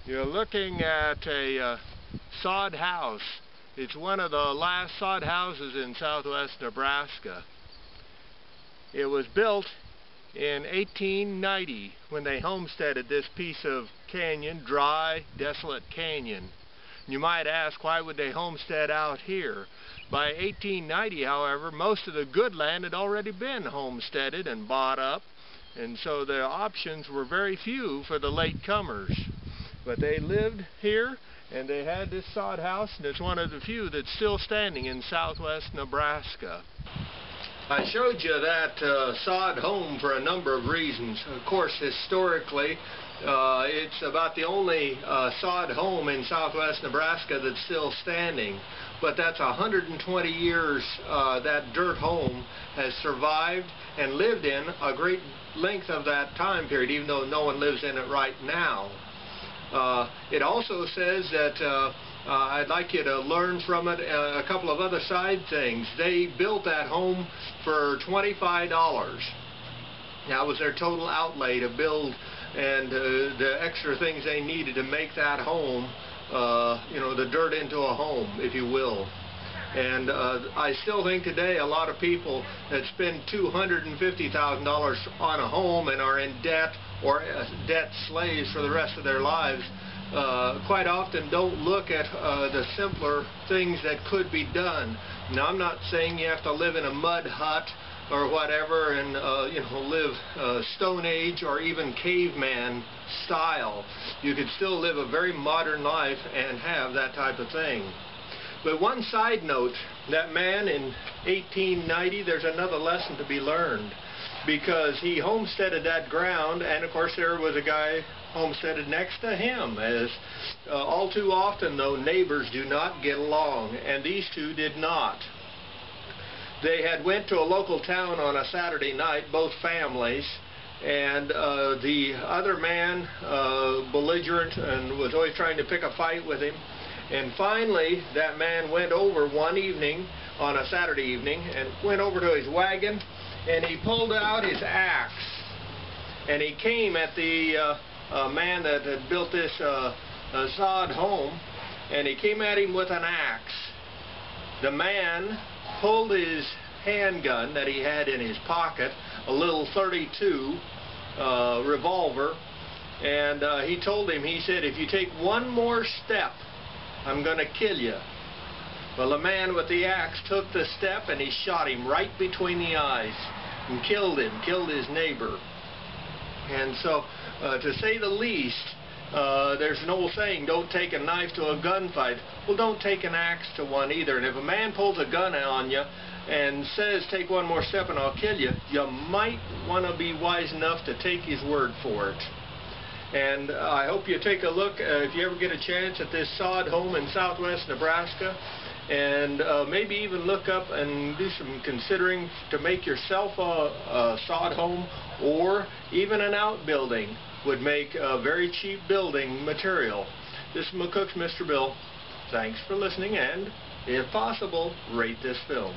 You're looking at a sod house. It's one of the last sod houses in southwest Nebraska. It was built in 1890 when they homesteaded this piece of canyon, dry, desolate canyon. You might ask, why would they homestead out here? By 1890, however, most of the good land had already been homesteaded and bought up, and so the options were very few for the late comers. But they lived here, and they had this sod house, and it's one of the few that's still standing in southwest Nebraska. I showed you that sod home for a number of reasons. Of course, historically, it's about the only sod home in southwest Nebraska that's still standing. But that's 120 years that dirt home has survived and lived in a great length of that time period, even though no one lives in it right now. It also says that I'd like you to learn from it a couple of other side things. They built that home for $25. That was their total outlay to build, and the extra things they needed to make that home, you know, the dirt into a home, if you will. And I still think today a lot of people that spend $250,000 on a home and are in debt or debt slaves for the rest of their lives quite often don't look at the simpler things that could be done. Now, I'm not saying you have to live in a mud hut or whatever and you know, live Stone Age or even caveman style. You could still live a very modern life and have that type of thing. But one side note, that man in 1890, there's another lesson to be learned, because he homesteaded that ground, and of course there was a guy homesteaded next to him. As all too often, though, neighbors do not get along, and these two did not. They had went to a local town on a Saturday night, both families, and the other man, belligerent, and was always trying to pick a fight with him. And finally, that man went over one evening, on a Saturday evening, and went over to his wagon, and he pulled out his axe, and he came at the man that had built this sod home, and he came at him with an axe. The man pulled his handgun that he had in his pocket, a little .32 revolver, and he told him, he said, "If you take one more step, I'm going to kill you." Well, the man with the axe took the step, and he shot him right between the eyes and killed him, killed his neighbor. And so, to say the least, there's an old saying, don't take a knife to a gunfight. Well, don't take an axe to one either. And if a man pulls a gun on you and says, take one more step and I'll kill you, you might want to be wise enough to take his word for it. And I hope you take a look, if you ever get a chance, at this sod home in southwest Nebraska, and maybe even look up and do some considering to make yourself a sod home, or even an outbuilding would make a very cheap building material. This is McCook's Mr. Bill. Thanks for listening, and if possible, rate this film.